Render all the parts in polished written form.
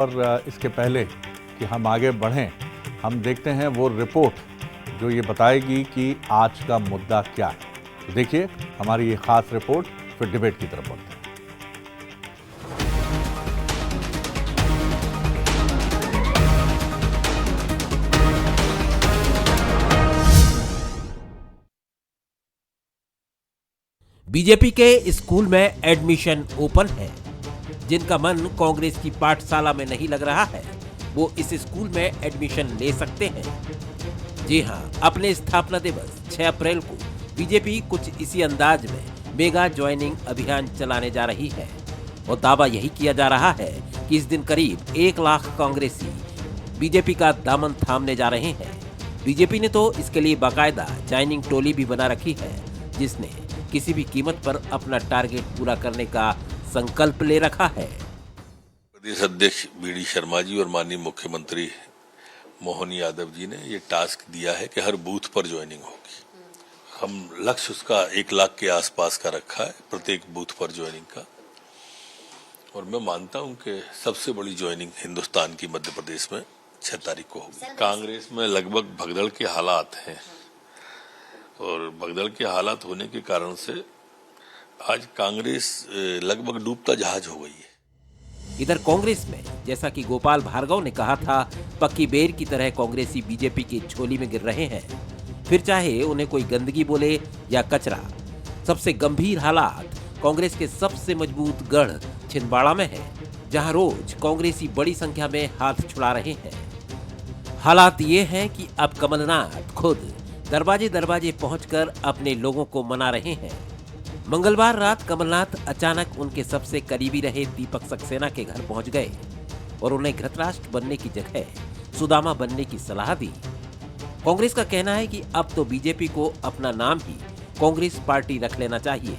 और इसके पहले कि हम आगे बढ़ें, हम देखते हैं वो रिपोर्ट जो ये बताएगी कि आज का मुद्दा क्या है। तो देखिए हमारी ये खास रिपोर्ट, फिर डिबेट की तरफ बढ़ते हैं। बीजेपी के स्कूल में एडमिशन ओपन है। जिनका मन कांग्रेस की पाठशाला में नहीं लग रहा है, वो इस स्कूल में एडमिशन ले सकते हैं। जी हां, अपने स्थापना दिवस 6 अप्रैल को बीजेपी कुछ इसी अंदाज में मेगा ज्वाइनिंग अभियान चलाने जा रही है और दावा यही किया जा रहा है कि इस दिन करीब 1 लाख कांग्रेसी बीजेपी का दामन थामने जा रहे हैं। बीजेपी ने तो इसके लिए बाकायदा ज्वाइनिंग टोली भी बना रखी है, जिसने किसी भी कीमत पर अपना टारगेट पूरा करने का संकल्प ले रखा है। प्रदेश अध्यक्ष बी.डी. शर्मा जी और माननीय मुख्यमंत्री मोहन यादव जी ने ये टास्क दिया है कि हर बूथ पर ज्वाइनिंग होगी। हम लक्ष्य उसका 1 लाख के आसपास का रखा है, प्रत्येक बूथ पर ज्वाइनिंग का। और मैं मानता हूं कि सबसे बड़ी ज्वाइनिंग हिंदुस्तान की मध्य प्रदेश में 6 तारीख को होगी। कांग्रेस में लगभग भगदड़ के हालात हैं और भगदड़ के हालात होने के कारण से आज कांग्रेस लगभग डूबता जहाज हो गई है। इधर कांग्रेस में जैसा कि गोपाल भार्गव ने कहा था, पक्की बेर की तरह कांग्रेसी बीजेपी की झोली में गिर रहे हैं। फिर चाहे उन्हें कोई गंदगी बोले या कचरा, सबसे गंभीर हालात कांग्रेस के सबसे मजबूत गढ़ छिंदवाड़ा में है, जहां रोज कांग्रेसी बड़ी संख्या में हाथ छुड़ा रहे हैं। हालात ये हैं कि अब कमलनाथ खुद दरवाजे दरवाजे पहुंचकर अपने लोगों को मना रहे हैं। मंगलवार रात कमलनाथ अचानक उनके सबसे करीबी रहे दीपक सक्सेना के घर पहुंच गए और उन्हें धृतराष्ट्र बनने की जगह सुदामा बनने की सलाह दी। कांग्रेस का कहना है कि अब तो बीजेपी को अपना नाम ही कांग्रेस पार्टी रख लेना चाहिए।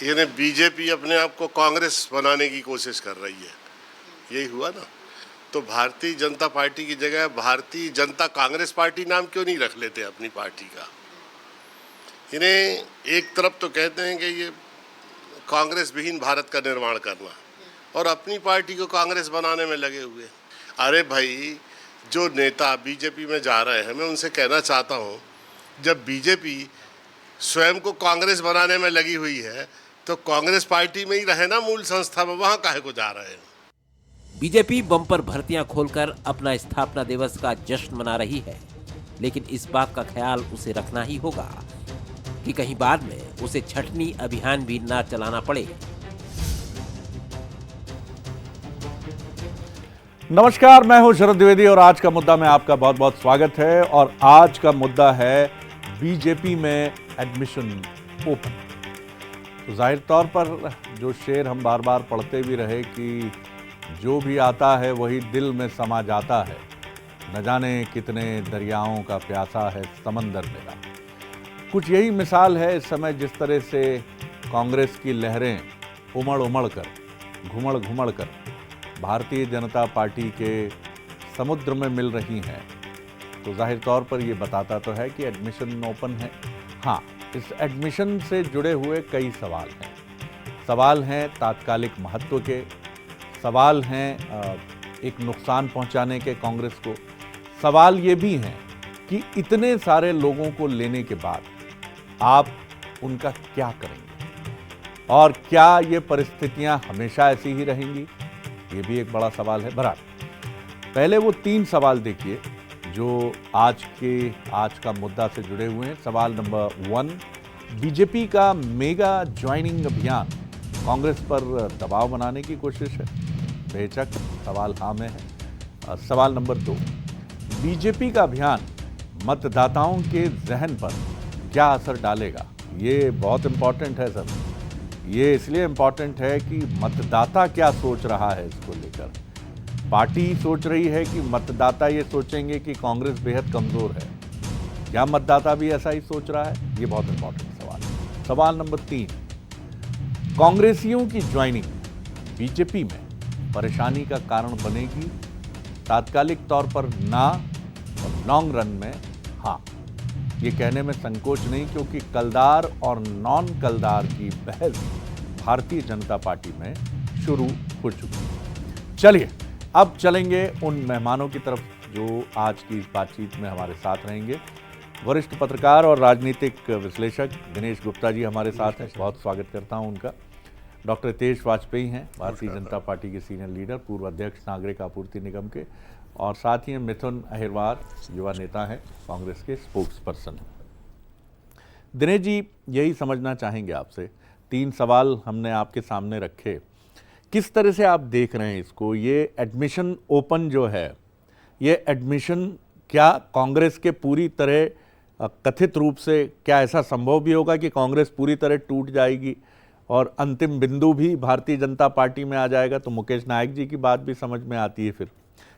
यानी बीजेपी अपने आप को कांग्रेस बनाने की कोशिश कर रही है, यही हुआ ना। तो भारतीय जनता पार्टी की जगह भारतीय जनता कांग्रेस पार्टी नाम क्यों नहीं रख लेते अपनी पार्टी का। इन्हें एक तरफ तो कहते हैं कि ये कांग्रेस विहीन भारत का निर्माण करना और अपनी पार्टी को कांग्रेस बनाने में लगे हुए। अरे भाई, जो नेता बीजेपी में जा रहे हैं, मैं उनसे कहना चाहता हूँ, जब बीजेपी स्वयं को कांग्रेस बनाने में लगी हुई है तो कांग्रेस पार्टी में ही रहे ना, मूल संस्था में, वहाँ काहे को जा रहे हैं। बीजेपी बम्पर भर्तियां खोलकर अपना स्थापना दिवस का जश्न मना रही है, लेकिन इस बात का ख्याल उसे रखना ही होगा कि कहीं बाद में उसे छटनी अभियान भी ना चलाना पड़े। नमस्कार, मैं हूं शरद द्विवेदी और आज का मुद्दा में आपका बहुत बहुत स्वागत है। और आज का मुद्दा है बीजेपी में एडमिशन ओपन। तो जाहिर तौर पर जो शेर हम बार बार पढ़ते भी रहे कि जो भी आता है वही दिल में समा जाता है, न जाने कितने दरियाओं का प्यासा है समंदर मेरा। कुछ यही मिसाल है इस समय जिस तरह से कांग्रेस की लहरें उमड़ कर, घुमड़ कर भारतीय जनता पार्टी के समुद्र में मिल रही हैं। तो जाहिर तौर पर ये बताता तो है कि एडमिशन ओपन है। हाँ, इस एडमिशन से जुड़े हुए कई सवाल हैं। सवाल हैं तात्कालिक महत्व के, सवाल हैं एक नुकसान पहुंचाने के कांग्रेस को, सवाल ये भी हैं कि इतने सारे लोगों को लेने के बाद आप उनका क्या करेंगे और क्या ये परिस्थितियां हमेशा ऐसी ही रहेंगी, ये भी एक बड़ा सवाल है। बहरहाल पहले वो 3 सवाल देखिए जो आज का मुद्दा से जुड़े हुए हैं। सवाल नंबर 1, बीजेपी का मेगा ज्वाइनिंग अभियान कांग्रेस पर दबाव बनाने की कोशिश है। बेशक सवाल हाँ में है। सवाल नंबर 2, बीजेपी का अभियान मतदाताओं के जहन पर क्या असर डालेगा। ये बहुत इंपॉर्टेंट है सर। ये इसलिए इंपॉर्टेंट है कि मतदाता क्या सोच रहा है इसको लेकर। पार्टी सोच रही है कि मतदाता ये सोचेंगे कि कांग्रेस बेहद कमजोर है। क्या मतदाता भी ऐसा ही सोच रहा है? ये बहुत इंपॉर्टेंट सवाल है। सवाल नंबर 3, कांग्रेसियों की ज्वाइनिंग बीजेपी में परेशानी का कारण बनेगी। तात्कालिक तौर पर ना और लॉन्ग रन में हाँ। ये कहने में संकोच नहीं, क्योंकि कलदार और नॉन कलदार की बहस भारतीय जनता पार्टी में शुरू हो चुकी है। चलिए अब चलेंगे उन मेहमानों की तरफ जो आज की इस बातचीत में हमारे साथ रहेंगे। वरिष्ठ पत्रकार और राजनीतिक विश्लेषक दिनेश गुप्ता जी हमारे साथ हैं, बहुत स्वागत करता हूं उनका। डॉक्टर हितेश वाजपेयी हैं, भारतीय जनता पार्टी के सीनियर लीडर, पूर्व अध्यक्ष नागरिक आपूर्ति निगम के, और साथ ही मिथुन अहिरवार, युवा नेता हैं, कांग्रेस के स्पोक्स पर्सन हैं। दिनेश जी, यही समझना चाहेंगे आपसे, 3 सवाल हमने आपके सामने रखे। किस तरह से आप देख रहे हैं इसको? ये एडमिशन ओपन जो है, ये एडमिशन क्या कांग्रेस के पूरी तरह कथित रूप से, क्या ऐसा संभव भी होगा कि कांग्रेस पूरी तरह टूट जाएगी और अंतिम बिंदु भी भारतीय जनता पार्टी में आ जाएगा? तो मुकेश नायक जी की बात भी समझ में आती है फिर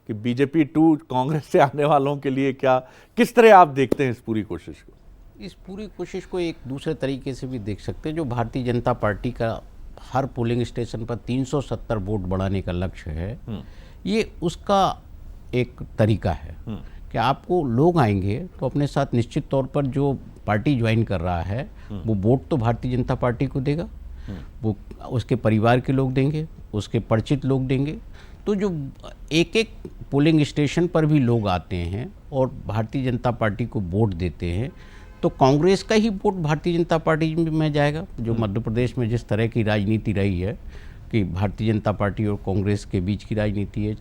कि बीजेपी 2 कांग्रेस से आने वालों के लिए क्या, किस तरह आप देखते हैं इस पूरी कोशिश को? इस पूरी कोशिश को एक दूसरे तरीके से भी देख सकते हैं। जो भारतीय जनता पार्टी का हर पोलिंग स्टेशन पर 370 वोट बढ़ाने का लक्ष्य है, ये उसका एक तरीका है कि आपको लोग आएंगे तो अपने साथ निश्चित तौर पर जो पार्टी ज्वाइन कर रहा है वो वोट तो भारतीय जनता पार्टी को देगा, वो उसके परिवार के लोग देंगे, उसके परिचित लोग देंगे। तो जो एक एक पोलिंग स्टेशन पर भी लोग आते हैं और भारतीय जनता पार्टी को वोट देते हैं, तो कांग्रेस का ही वोट भारतीय जनता पार्टी में जाएगा। जो मध्य प्रदेश में जिस तरह की राजनीति रही है कि भारतीय जनता पार्टी और कांग्रेस के बीच की राजनीति है,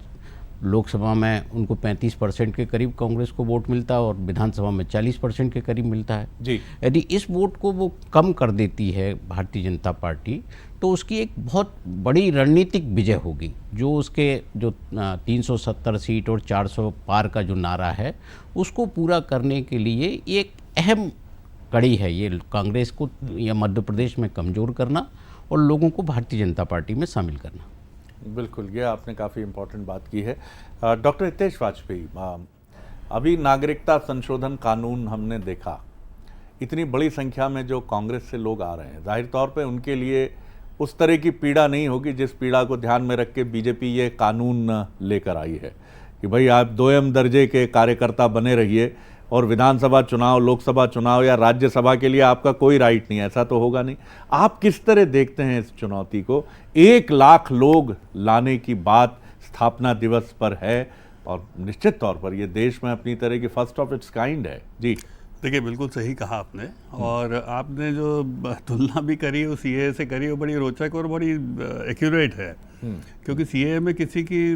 लोकसभा में उनको 35% के करीब कांग्रेस को वोट मिलता है और विधानसभा में 40% के करीब मिलता है जी। यदि इस वोट को वो कम कर देती है भारतीय जनता पार्टी, तो उसकी एक बहुत बड़ी रणनीतिक विजय होगी। जो उसके जो 370 सीट और 400 पार का जो नारा है, उसको पूरा करने के लिए एक अहम कड़ी है ये कांग्रेस को या मध्य प्रदेश में कमज़ोर करना और लोगों को भारतीय जनता पार्टी में शामिल करना। बिल्कुल, ये आपने काफ़ी इम्पोर्टेंट बात की है। डॉक्टर हितेश वाजपेयी, अभी नागरिकता संशोधन कानून हमने देखा, इतनी बड़ी संख्या में जो कांग्रेस से लोग आ रहे हैं, जाहिर तौर पे उनके लिए उस तरह की पीड़ा नहीं होगी जिस पीड़ा को ध्यान में रख के बीजेपी ये कानून लेकर आई है कि भाई आप दोयम दर्जे के कार्यकर्ता बने रहिए और विधानसभा चुनाव, लोकसभा चुनाव या राज्यसभा के लिए आपका कोई राइट नहीं है। ऐसा तो होगा नहीं। आप किस तरह देखते हैं इस चुनौती को? 1 लाख लोग लाने की बात स्थापना दिवस पर है और निश्चित तौर पर ये देश में अपनी तरह की फर्स्ट ऑफ इट्स काइंड है। जी देखिए, बिल्कुल सही कहा आपने, और आपने जो तुलना भी करी उस सीए से करी, वो बड़ी रोचक और बड़ी एक्यूरेट है। क्योंकि सीए में किसी की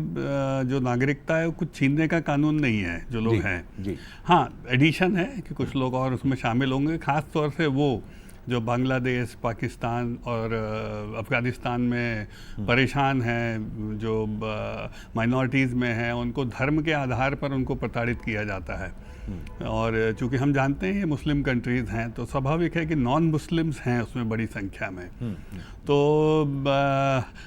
जो नागरिकता है वो कुछ छीनने का कानून नहीं है जो लोग हैं जी। हाँ, एडिशन है कि कुछ लोग और उसमें शामिल होंगे, खास तौर से वो जो बांग्लादेश, पाकिस्तान और अफ़गानिस्तान में परेशान हैं, जो माइनॉरिटीज़ में हैं, उनको धर्म के आधार पर उनको प्रताड़ित किया जाता है। और चूंकि हम जानते हैं ये मुस्लिम कंट्रीज़ हैं, तो स्वाभाविक है कि नॉन मुस्लिम्स हैं उसमें बड़ी संख्या में। तो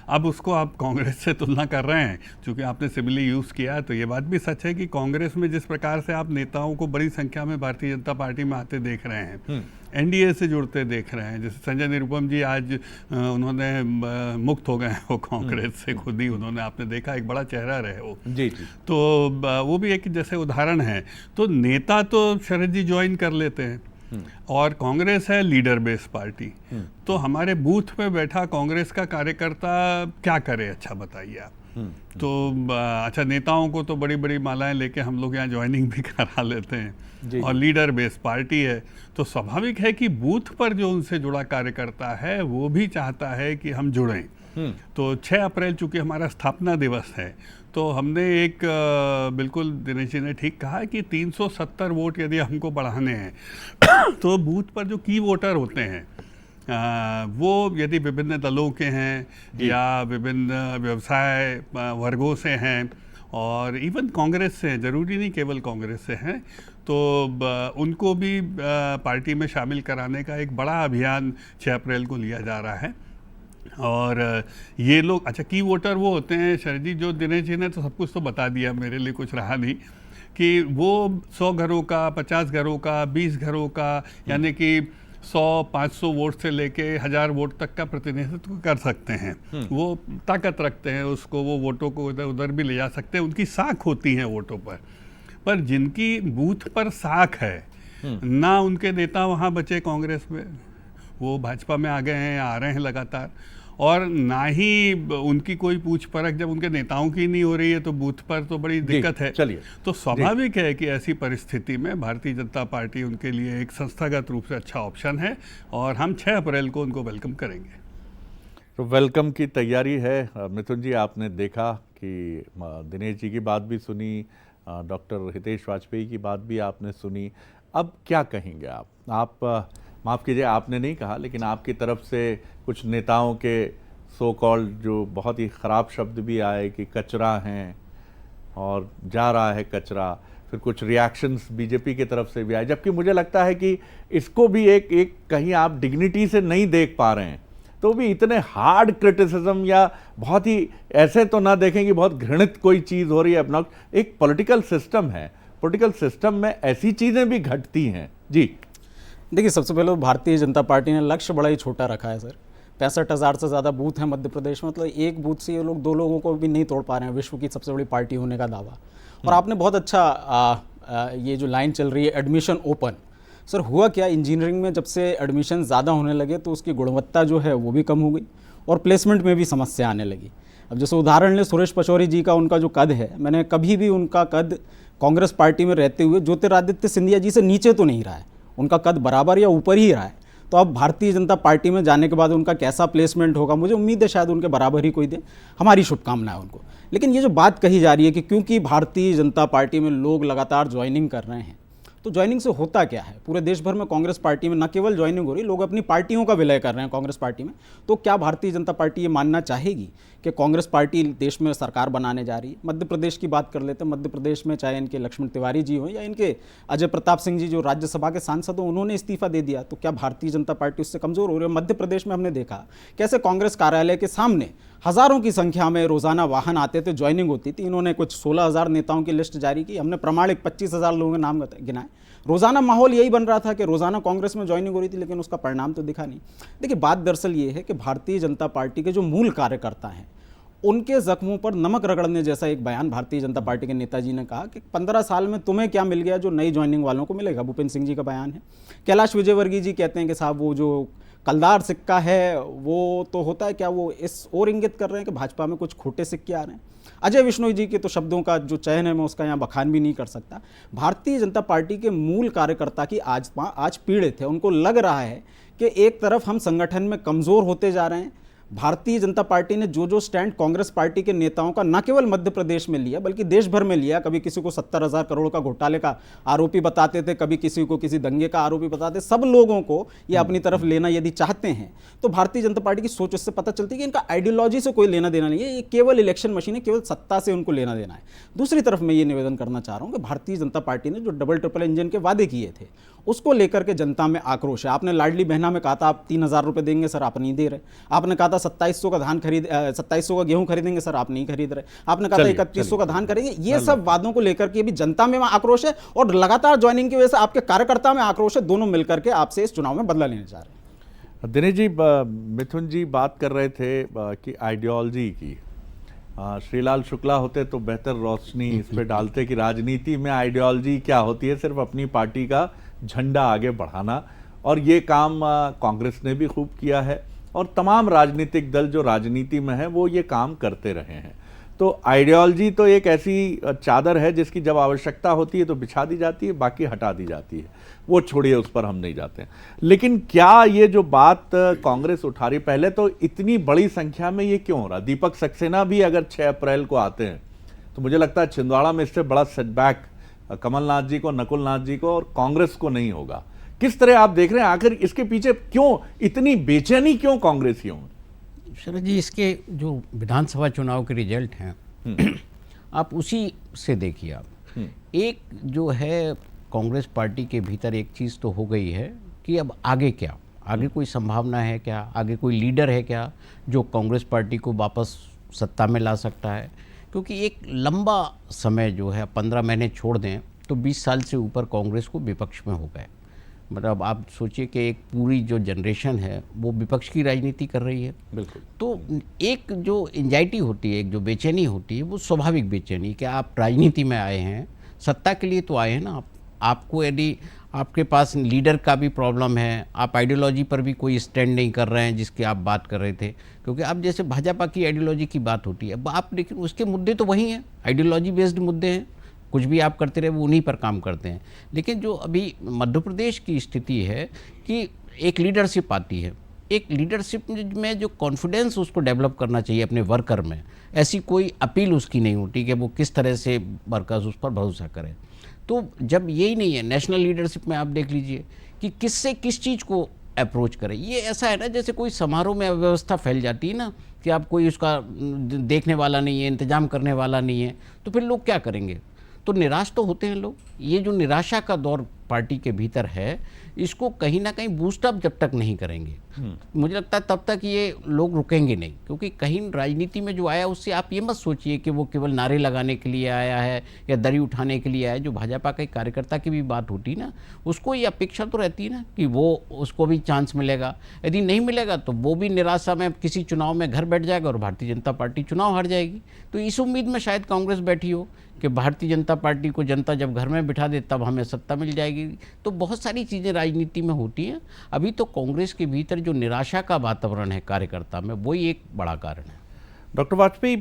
अब उसको आप कांग्रेस से तुलना कर रहे हैं, चूंकि आपने सिमिली यूज़ किया, तो ये बात भी सच है कि कांग्रेस में जिस प्रकार से आप नेताओं को बड़ी संख्या में भारतीय जनता पार्टी में आते देख रहे हैं, एनडीए से जुड़ते देख रहे हैं, जैसे संजय निरुपम जी आज उन्होंने मुक्त हो गए हैं वो कांग्रेस से, खुद ही उन्होंने, आपने देखा, एक बड़ा चेहरा रहे वो जी। तो वो भी एक जैसे उदाहरण है। तो नेता तो शरद जी ज्वाइन कर लेते हैं और कांग्रेस है लीडर बेस पार्टी, तो हमारे बूथ पे बैठा कांग्रेस का कार्यकर्ता क्या करे? अच्छा बताइए आप। तो अच्छा, नेताओं को तो बड़ी बड़ी मालाएं लेके हम लोग यहाँ ज्वाइनिंग भी करा लेते हैं और लीडर बेस पार्टी है, तो स्वाभाविक है कि बूथ पर जो उनसे जुड़ा कार्यकर्ता है वो भी चाहता है कि हम जुड़ें। तो 6 अप्रैल चूंकि हमारा स्थापना दिवस है, तो हमने एक बिल्कुल दिनेश जी ने ठीक कहा कि 370 वोट यदि हमको बढ़ाने हैं तो बूथ पर जो की वोटर होते हैं वो यदि विभिन्न दलों के हैं या विभिन्न व्यवसाय वर्गों से हैं और इवन कांग्रेस से हैं, ज़रूरी नहीं केवल कांग्रेस से हैं, तो उनको भी पार्टी में शामिल कराने का एक बड़ा अभियान 6 अप्रैल को लिया जा रहा है। और ये लोग, अच्छा, की वोटर वो होते हैं शरद जी, जो दिनेश जी ने तो सब कुछ तो बता दिया, मेरे लिए कुछ रहा नहीं, कि वो 100 घरों का, 50 घरों का, 20 घरों का, यानी कि 100-500 वोट से लेके 1000 वोट तक का प्रतिनिधित्व कर सकते हैं। वो ताकत रखते हैं, उसको वो वोटों को इधर उधर भी ले जा सकते हैं, उनकी साख होती है वोटों पर जिनकी बूथ पर साख है ना, उनके नेता वहाँ बचे कांग्रेस में, वो भाजपा में आ गए हैं, आ रहे हैं लगातार, और ना ही उनकी कोई पूछ परख जब उनके नेताओं की नहीं हो रही है तो बूथ पर तो बड़ी दिक्कत है। चलिए, तो स्वाभाविक है कि ऐसी परिस्थिति में भारतीय जनता पार्टी उनके लिए एक संस्थागत रूप से अच्छा ऑप्शन है और हम 6 अप्रैल को उनको वेलकम करेंगे। तो वेलकम की तैयारी है। मिथुन जी, आपने देखा कि दिनेश जी की बात भी सुनी, डॉक्टर हितेश वाजपेयी की बात भी आपने सुनी। अब क्या कहेंगे आप माफ़ कीजिए, आपने नहीं कहा, लेकिन आपकी तरफ से कुछ नेताओं के सो कॉल्ड जो बहुत ही ख़राब शब्द भी आए कि कचरा हैं और जा रहा है कचरा, फिर कुछ रिएक्शंस बीजेपी की तरफ से भी आए, जबकि मुझे लगता है कि इसको भी एक कहीं आप डिग्निटी से नहीं देख पा रहे हैं, तो भी इतने हार्ड क्रिटिसिज्म या बहुत ही ऐसे तो ना देखें कि बहुत घृणित कोई चीज़ हो रही है अपना। एक पॉलिटिकल सिस्टम है, पॉलिटिकल सिस्टम में ऐसी चीज़ें भी घटती हैं। जी देखिए, सबसे पहले भारतीय जनता पार्टी ने लक्ष्य बड़ा ही छोटा रखा है सर। 65,000 से ज़्यादा बूथ हैं मध्य प्रदेश में, मतलब एक बूथ से ये लोग 2 लोगों को भी नहीं तोड़ पा रहे हैं विश्व की सबसे बड़ी पार्टी होने का दावा। और आपने बहुत अच्छा ये जो लाइन चल रही है एडमिशन ओपन, सर हुआ क्या, इंजीनियरिंग में जब से एडमिशन ज़्यादा होने लगे तो उसकी गुणवत्ता जो है वो भी कम हो गई और प्लेसमेंट में भी समस्या आने लगी। अब जैसे उदाहरण ले सुरेश पचौरी जी का, उनका जो कद है, मैंने कभी भी उनका कद कांग्रेस पार्टी में रहते हुए ज्योतिरादित्य सिंधिया जी से नीचे तो नहीं रहा है, उनका कद बराबर या ऊपर ही रहा है। तो अब भारतीय जनता पार्टी में जाने के बाद उनका कैसा प्लेसमेंट होगा, मुझे उम्मीद है शायद उनके बराबर ही कोई दे, हमारी शुभकामनाएं उनको। लेकिन ये जो बात कही जा रही है कि क्योंकि भारतीय जनता पार्टी में लोग लगातार ज्वाइनिंग कर रहे हैं, तो ज्वाइनिंग से होता क्या है, पूरे देश भर में कांग्रेस पार्टी में न केवल ज्वाइनिंग हो रही, लोग अपनी पार्टियों का विलय कर रहे हैं कांग्रेस पार्टी में। तो क्या भारतीय जनता पार्टी ये मानना चाहेगी कि कांग्रेस पार्टी देश में सरकार बनाने जा रही है? मध्य प्रदेश की बात कर लेते हैं। मध्य प्रदेश में चाहे इनके लक्ष्मण तिवारी जी हों या इनके अजय प्रताप सिंह जी जो राज्यसभा के सांसद हों, उन्होंने इस्तीफा दे दिया, तो क्या भारतीय जनता पार्टी उससे कमजोर हो रही है? मध्य प्रदेश में हमने देखा कैसे कांग्रेस कार्यालय के सामने हज़ारों की संख्या में रोजाना वाहन आते थे, ज्वाइनिंग होती थी। इन्होंने कुछ 16,000 नेताओं की लिस्ट जारी की, हमने प्रमाणिक 25,000 लोगों के नाम गिनाए। रोजाना माहौल यही बन रहा था कि रोजाना कांग्रेस में ज्वाइनिंग हो रही थी, लेकिन उसका परिणाम तो दिखा नहीं। देखिए, बात दरअसल ये है कि भारतीय जनता पार्टी के जो मूल कार्यकर्ता हैं, उनके जख्मों पर नमक रगड़ने जैसा एक बयान भारतीय जनता पार्टी के नेताजी ने कहा कि 15 साल में तुम्हें क्या मिल गया जो नई ज्वाइनिंग वालों को मिलेगा। भूपेंद्र सिंह जी का बयान है। कैलाश विजयवर्गीय जी कहते हैं कि साहब वो जो कलदार सिक्का है वो तो होता है क्या, वो इस ओर इंगित कर रहे हैं कि भाजपा में कुछ खोटे सिक्के आ रहे हैं। अजय विश्नोई जी के तो शब्दों का जो चयन है मैं उसका यहाँ बखान भी नहीं कर सकता। भारतीय जनता पार्टी के मूल कार्यकर्ता की आज पीड़ित है। उनको लग रहा है कि एक तरफ हम संगठन में कमज़ोर होते जा रहे हैं। भारतीय जनता पार्टी ने जो स्टैंड कांग्रेस पार्टी के नेताओं का न केवल मध्य प्रदेश में लिया बल्कि देश भर में लिया, कभी किसी को 70,000 करोड़ का घोटाले का आरोपी बताते थे, कभी किसी को किसी दंगे का आरोपी बताते, सब लोगों को ये अपनी तरफ लेना यदि चाहते हैं तो भारतीय जनता पार्टी की सोच उससे पता चलती है कि इनका आइडियोलॉजी से कोई लेना देना नहीं है, ये केवल इलेक्शन मशीन है, केवल सत्ता से उनको लेना देना है। दूसरी तरफ मैं ये निवेदन करना चाह रहा हूँ कि भारतीय जनता पार्टी ने जो डबल ट्रिपल इंजन के वादे किए थे उसको लेकर के जनता में आक्रोश है। आपने लाडली बहना में कहा था आप 3,000 रुपये देंगे, सर आप नहीं दे रहे। आपने कहा था 2700 का धान 2700 का गेहूं खरीदेंगे, सर आप नहीं खरीद रहे। आपने कहा था 3100 का धान खरीदेंगे। ये सब वादों को लेकर के भी जनता में आक्रोश है और लगातार ज्वाइनिंग की वजह से आपके कार्यकर्ता में आक्रोश है। दोनों मिलकर के आपसे इस चुनाव में बदला लेने जा रहे हैं। दिनेश जी, मिथुन जी बात कर रहे थे कि आइडियोलॉजी की, श्रीलाल शुक्ला होते तो बेहतर रोशनी इस पे डालते कि राजनीति में आइडियोलॉजी क्या होती है, सिर्फ अपनी पार्टी का झंडा आगे बढ़ाना। और ये काम कांग्रेस ने भी खूब किया है और तमाम राजनीतिक दल जो राजनीति में है वो ये काम करते रहे हैं। तो आइडियोलॉजी तो एक ऐसी चादर है जिसकी जब आवश्यकता होती है तो बिछा दी जाती है, बाकी हटा दी जाती है, वो छोड़िए, उस पर हम नहीं जाते हैं। लेकिन क्या ये जो बात कांग्रेस उठा रही, पहले तो इतनी बड़ी संख्या में ये क्यों हो रहा? दीपक सक्सेना भी अगर 6 अप्रैल को आते हैं तो मुझे लगता है छिंदवाड़ा में इससे बड़ा सेटबैक कमलनाथ जी को, नकुलनाथ जी को और कांग्रेस को नहीं होगा। किस तरह आप देख रहे हैं, आखिर इसके पीछे क्यों इतनी बेचैनी, क्यों कांग्रेसियों? शरद जी, इसके जो विधानसभा चुनाव के रिजल्ट हैं आप उसी से देखिए। आप एक जो है कांग्रेस पार्टी के भीतर एक चीज़ तो हो गई है कि अब आगे क्या, आगे कोई संभावना है क्या, आगे कोई लीडर है क्या जो कांग्रेस पार्टी को वापस सत्ता में ला सकता है? क्योंकि एक लंबा समय जो है 15 महीने छोड़ दें तो 20 साल से ऊपर कांग्रेस को विपक्ष में हो गए। मतलब आप सोचिए कि एक पूरी जो जनरेशन है वो विपक्ष की राजनीति कर रही है। बिल्कुल। तो एक जो एंजाइटी होती है, एक जो बेचैनी होती है, वो स्वाभाविक बेचैनी कि आप राजनीति में आए हैं, सत्ता के लिए तो आए हैं ना आप, आपको यदि आपके पास लीडर का भी प्रॉब्लम है, आप आइडियोलॉजी पर भी कोई स्टैंड नहीं कर रहे हैं जिसकी आप बात कर रहे थे, क्योंकि अब जैसे भाजपा की आइडियोलॉजी की बात होती है, अब आप लेकिन उसके मुद्दे तो वही हैं, आइडियोलॉजी बेस्ड मुद्दे हैं, कुछ भी आप करते रहे वो उन्हीं पर काम करते हैं। लेकिन जो अभी मध्य प्रदेश की स्थिति है कि एक लीडरशिप आती है, एक लीडरशिप में जो कॉन्फिडेंस उसको डेवलप करना चाहिए अपने वर्कर में, ऐसी कोई अपील उसकी नहीं होती कि वो किस तरह से वर्कर्स उस पर भरोसा करें। तो जब यही नहीं है, नेशनल लीडरशिप में आप देख लीजिए कि किससे किस चीज़ को अप्रोच करें। ये ऐसा है ना जैसे कोई समारोह में अव्यवस्था फैल जाती है ना, कि आप कोई उसका देखने वाला नहीं है, इंतजाम करने वाला नहीं है, तो फिर लोग क्या करेंगे? तो निराश तो होते हैं लोग। ये जो निराशा का दौर पार्टी के भीतर है, इसको कहीं ना कहीं बूस्टअप जब तक नहीं करेंगे, मुझे लगता है तब तक ये लोग रुकेंगे नहीं। क्योंकि कहीं राजनीति में जो आया उससे आप ये मत सोचिए कि वो केवल नारे लगाने के लिए आया है या दरी उठाने के लिए आया है। जो भाजपा के कार्यकर्ता की भी बात होती है ना, उसको ये अपेक्षा तो रहती है ना कि वो उसको भी चांस मिलेगा, यदि नहीं मिलेगा तो वो भी निराशा में किसी चुनाव में घर बैठ जाएगा और भारतीय जनता पार्टी चुनाव हार जाएगी। तो इस उम्मीद में शायद कांग्रेस बैठी हो कि भारतीय जनता पार्टी को जनता जब घर में बिठा दे तब हमें सत्ता मिल जाएगी। तो बहुत सारी चीज़ें राजनीति में होती हैं। अभी तो कांग्रेस के भीतर जो निराशा का वातावरण है कार्यकर्ता में, वही एक बड़ा कारण है। डॉक्टर वाजपेयी,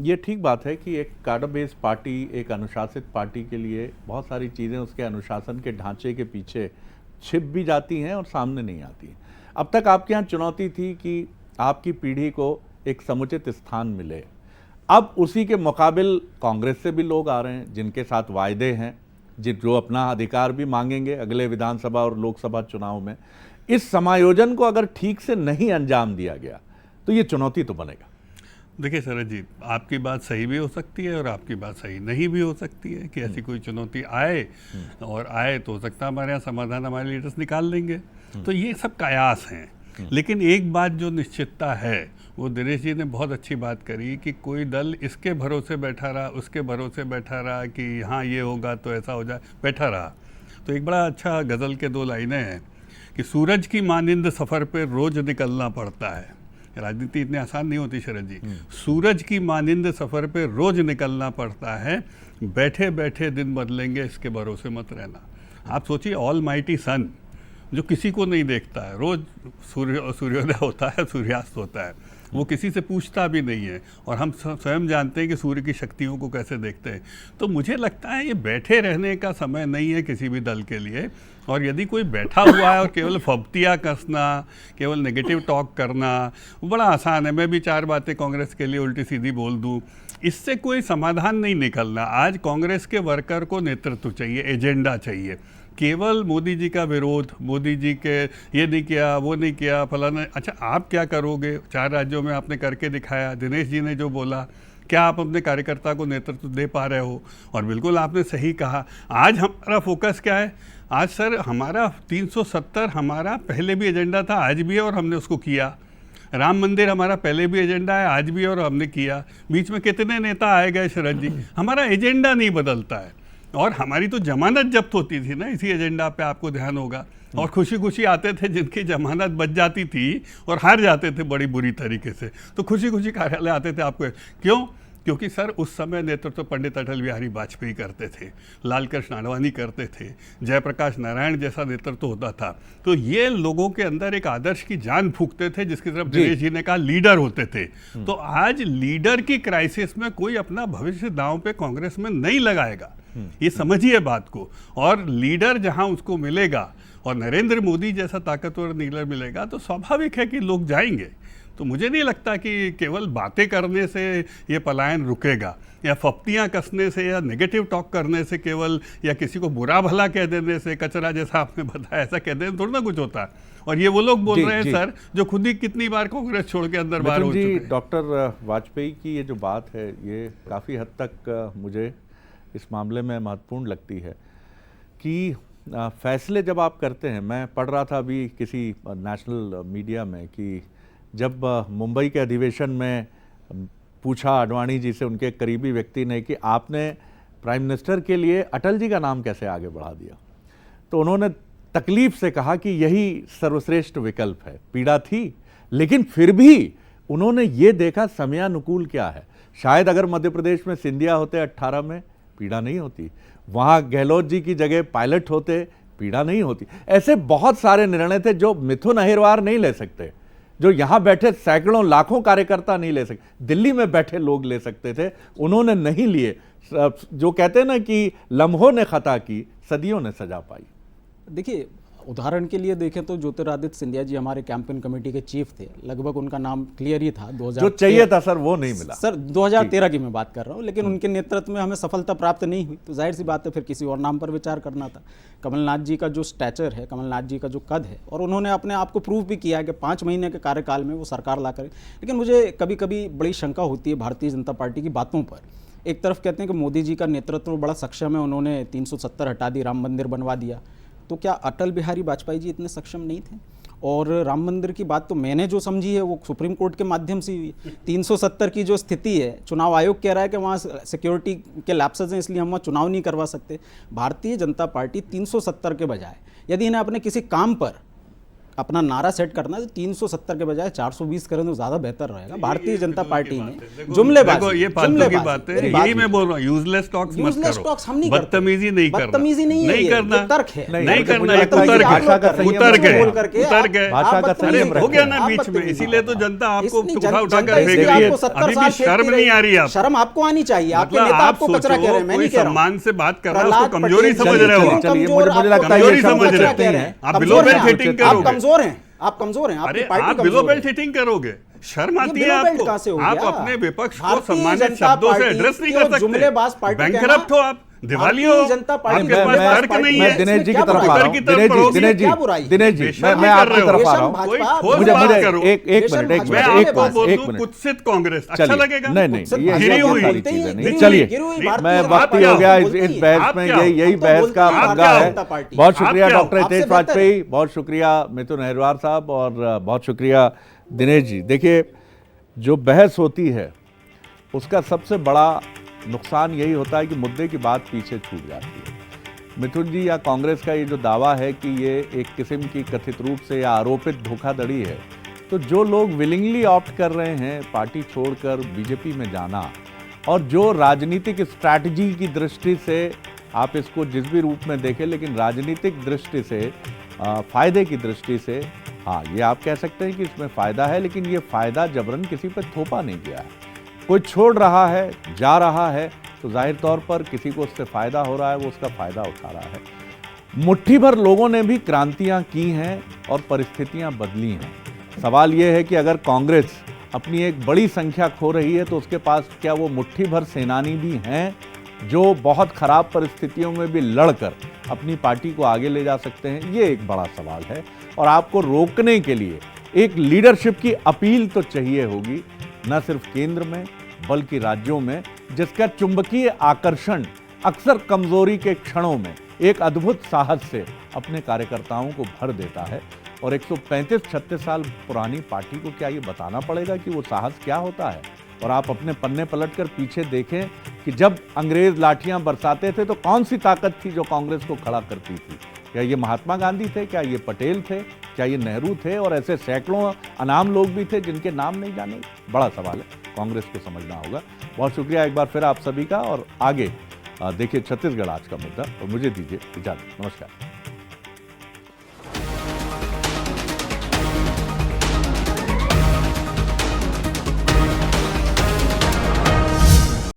ये ठीक बात है कि एक कार्डर बेस्ड पार्टी, एक अनुशासित पार्टी के लिए बहुत सारी चीज़ें उसके अनुशासन के ढांचे के पीछे छिप भी जाती हैं और सामने नहीं आती हैं। अब तक आपके यहाँ चुनौती थी कि आपकी पीढ़ी को एक समुचित स्थान मिले। अब उसी के मुकाबिल कांग्रेस से भी लोग आ रहे हैं जिनके साथ वायदे हैं, जो अपना अधिकार भी मांगेंगे अगले विधानसभा और लोकसभा चुनाव में। इस समायोजन को अगर ठीक से नहीं अंजाम दिया गया तो ये चुनौती तो बनेगा। देखिए शरद जी, आपकी बात सही भी हो सकती है और आपकी बात सही नहीं भी हो सकती है कि ऐसी कोई चुनौती आए, और आए तो हो सकता है हमारे यहाँ समाधान हमारे लीडर्स निकाल लेंगे। तो ये सब कयास हैं। लेकिन एक बात जो निश्चितता है, वो दिनेश जी ने बहुत अच्छी बात करी कि कोई दल इसके भरोसे बैठा रहा, उसके भरोसे बैठा रहा कि हाँ ये होगा तो ऐसा हो जाए, बैठा रहा। तो एक बड़ा अच्छा गज़ल के दो लाइनें हैं कि सूरज की मानिंद सफ़र पे रोज़ निकलना पड़ता है। राजनीति इतनी आसान नहीं होती शरद जी। सूरज की मानिंद सफ़र पे रोज़ निकलना पड़ता है, बैठे बैठे दिन बदलेंगे इसके भरोसे मत रहना। आप सोचिए, ऑल माइटी सन जो किसी को नहीं देखता है, रोज़ सूर्योदय होता है, सूर्यास्त होता है, वो किसी से पूछता भी नहीं है, और हम स्वयं जानते हैं कि सूर्य की शक्तियों को कैसे देखते हैं। तो मुझे लगता है ये बैठे रहने का समय नहीं है किसी भी दल के लिए। और यदि कोई बैठा हुआ है और केवल फब्तियाँ कसना, केवल नेगेटिव टॉक करना, वो बड़ा आसान है। मैं भी चार बातें कांग्रेस के लिए उल्टी सीधी बोल दूँ, इससे कोई समाधान नहीं निकलना। आज कांग्रेस के वर्कर को नेतृत्व चाहिए, एजेंडा चाहिए। केवल मोदी जी का विरोध, मोदी जी के ये नहीं किया, वो नहीं किया, फलाना, अच्छा आप क्या करोगे? 4 राज्यों में आपने करके दिखाया। दिनेश जी ने जो बोला, क्या आप अपने कार्यकर्ता को नेतृत्व दे पा रहे हो? और बिल्कुल आपने सही कहा। आज हमारा फोकस क्या है? आज सर हमारा 370 हमारा पहले भी एजेंडा था, आज भी है और हमने उसको किया। राम मंदिर हमारा पहले भी एजेंडा है, आज भी है और हमने किया। बीच में कितने नेता आए गए शरद जी, हमारा एजेंडा नहीं बदलता है। और हमारी तो जमानत जब्त होती थी ना इसी एजेंडा पे, आपको ध्यान होगा। और खुशी खुशी आते थे जिनकी जमानत बच जाती थी और हार जाते थे बड़ी बुरी तरीके से, तो खुशी खुशी कार्यालय आते थे आपको। क्यों? क्योंकि सर उस समय नेतृत्व पंडित अटल बिहारी वाजपेयी करते थे, लाल कृष्ण आडवाणी करते थे, जयप्रकाश नारायण जैसा नेतृत्व होता था। तो ये लोगों के अंदर एक आदर्श की जान फूंकते थे, जिसकी तरफ दिनेश जी ने कहा लीडर होते थे। तो आज लीडर की क्राइसिस में कोई अपना भविष्य दांव पे कांग्रेस में नहीं लगाएगा, ये समझिए बात को। और लीडर जहां उसको मिलेगा और नरेंद्र मोदी जैसा ताकतवर लीडर मिलेगा तो स्वाभाविक है कि लोग जाएंगे। तो मुझे नहीं लगता कि केवल बातें करने से ये पलायन रुकेगा, या फप्तियाँ कसने से, या नेगेटिव टॉक करने से केवल, या किसी को बुरा भला कह देने से, कचरा जैसा आपने बताया ऐसा कह देने थोड़ा ना कुछ होता है। और ये वो लोग बोल रहे हैं सर जो खुद ही कितनी बार कांग्रेस छोड़ के अंदर बाहर हो चुके हैं। डॉक्टर वाजपेयी की ये जो बात है, ये काफ़ी हद तक मुझे इस मामले में महत्वपूर्ण लगती है कि फैसले जब आप करते हैं, मैं पढ़ रहा था अभी किसी नेशनल मीडिया में कि जब मुंबई के अधिवेशन में पूछा आडवाणी जी से, उनके करीबी व्यक्ति ने, कि आपने प्राइम मिनिस्टर के लिए अटल जी का नाम कैसे आगे बढ़ा दिया, तो उन्होंने तकलीफ से कहा कि यही सर्वश्रेष्ठ विकल्प है। पीड़ा थी, लेकिन फिर भी उन्होंने ये देखा समयानुकूल क्या है। शायद अगर मध्य प्रदेश में सिंधिया होते 18 में, पीड़ा नहीं होती। वहाँ गहलोत जी की जगह पायलट होते, पीड़ा नहीं होती। ऐसे बहुत सारे निर्णय थे जो मिथुन अहिरवार नहीं ले सकते, जो यहाँ बैठे सैकड़ों लाखों कार्यकर्ता नहीं ले सकते, दिल्ली में बैठे लोग ले सकते थे, उन्होंने नहीं लिए। जो कहते हैं ना कि लम्हों ने खता की, सदियों ने सजा पाई। देखिए, उदाहरण के लिए देखें तो ज्योतिरादित्य सिंधिया जी हमारे कैंपेन कमेटी के चीफ थे, लगभग उनका नाम क्लियर ही था। 2013 जो चाहिए था सर वो नहीं मिला। सर 2013 की मैं बात कर रहा हूँ, लेकिन उनके नेतृत्व में हमें सफलता प्राप्त नहीं हुई, तो जाहिर सी बात है फिर किसी और नाम पर विचार करना था। कमलनाथ जी का जो स्टैचर है, कमलनाथ जी का जो कद है, और उन्होंने अपने आप को प्रूव भी किया है कि 5 महीने के कार्यकाल में वो सरकार ला कर। लेकिन मुझे कभी कभी बड़ी शंका होती है भारतीय जनता पार्टी की बातों पर। एक तरफ कहते हैं कि मोदी जी का नेतृत्व बड़ा सक्षम है, उन्होंने 370 हटा दी, राम मंदिर बनवा दिया, तो क्या अटल बिहारी वाजपेयी जी इतने सक्षम नहीं थे? और राम मंदिर की बात तो मैंने जो समझी है वो सुप्रीम कोर्ट के माध्यम से हुई। 370 की जो स्थिति है, चुनाव आयोग कह रहा है कि वहाँ सिक्योरिटी के लैप्सेस हैं, इसलिए हम वहाँ चुनाव नहीं करवा सकते। भारतीय जनता पार्टी 370 के बजाय यदि इन्हें अपने किसी काम पर अपना नारा सेट करना है तो 370 के बजाय 420 करें तो ज्यादा बेहतर रहेगा। भारतीय जनता पार्टी ने जुमलेबाजी, ये फालतू की बात है, यही मैं बोल रहा हूँ, यूजलेस टॉक्स मत करो, हम नहीं करते, बदतमीजी नहीं करना, बदतमीजी नहीं करना, तर्क है, नहीं करना, उतर के भाषा का संयम हो गया ना बीच में, इसीलिए तो जनता आपको उठा कर फेंक रही है। अभी भी शर्म नहीं आ रही है, शर्म आपको आनी चाहिए। आपके नेता आपको कचरा कह रहे हैं, मैं नहीं कह रहा हूं। सम्मान से बात कर रहा हूं, उसको कमजोरी समझ रहे हो, मुझे लगता है कमजोरी समझ रहे हैं, आप बिलो बेल्ट हिटिंग करोगे, कमजोर हैं, आप कमजोर हैं, आपकी पार्टी आप बिलो बेल्ट हिटिंग करोगे, शर्म आती है आपको? आप अपने विपक्ष को सम्मानित शब्दों से एड्रेस नहीं कर सकते, बैंकरप्ट हो आप, दिवाली हो, आपके पास तर्क नहीं है। दिनेश जी की तरफ आ रहा हूं, दिनेश जी मैं आपकी तरफ आ रहा हूं। मुझे एक मिनट कुत्सित कांग्रेस अच्छा लगेगा? नहीं, ये सारी चीजें नहीं। चलिए, मैं वक्त ही हो गया इस बहस में, यही बहस का पंगा है। बहुत शुक्रिया डॉक्टर हितेश वाजपेयी, बहुत शुक्रिया मिथुन अहिरवार साहब, और बहुत शुक्रिया दिनेश जी। देखिए, जो बहस होती है उसका सबसे बड़ा नुकसान यही होता है कि मुद्दे की बात पीछे छूट जाती है। मिथुन जी या कांग्रेस का ये जो दावा है कि ये एक किस्म की कथित रूप से या आरोपित धोखाधड़ी है, तो जो लोग विलिंगली ऑप्ट कर रहे हैं पार्टी छोड़कर बीजेपी में जाना, और जो राजनीतिक स्ट्रैटेजी की दृष्टि से आप इसको जिस भी रूप में देखें, लेकिन राजनीतिक दृष्टि से, फायदे की दृष्टि से, हाँ ये आप कह सकते हैं कि इसमें फ़ायदा है, लेकिन ये फ़ायदा जबरन किसी पर थोपा नहीं गया है। कोई छोड़ रहा है, जा रहा है, तो जाहिर तौर पर किसी को उससे फ़ायदा हो रहा है, वो उसका फ़ायदा उठा रहा है। मुट्ठी भर लोगों ने भी क्रांतियां की हैं और परिस्थितियां बदली हैं। सवाल ये है कि अगर कांग्रेस अपनी एक बड़ी संख्या खो रही है तो उसके पास क्या वो मुट्ठी भर सेनानी भी हैं जो बहुत ख़राब परिस्थितियों में भी लड़कर अपनी पार्टी को आगे ले जा सकते हैं? ये एक बड़ा सवाल है, और आपको रोकने के लिए एक लीडरशिप की अपील तो चाहिए होगी, न सिर्फ केंद्र में बल्कि राज्यों में, जिसका चुंबकीय आकर्षण अक्सर कमजोरी के क्षणों में एक अद्भुत साहस से अपने कार्यकर्ताओं को भर देता है। और 135-36 साल पुरानी पार्टी को क्या ये बताना पड़ेगा कि वो साहस क्या होता है? और आप अपने पन्ने पलटकर पीछे देखें कि जब अंग्रेज लाठियां बरसाते थे तो कौन सी ताकत थी जो कांग्रेस को खड़ा करती थी? क्या ये महात्मा गांधी थे? क्या ये पटेल थे? क्या ये नेहरू थे? और ऐसे सैकड़ों अनाम लोग भी थे जिनके नाम नहीं जाने। बड़ा सवाल है, कांग्रेस को समझना होगा। बहुत शुक्रिया एक बार फिर आप सभी का, और आगे देखिए छत्तीसगढ़ आज का मुद्दा, और मुझे दीजिए इजाजत। नमस्कार।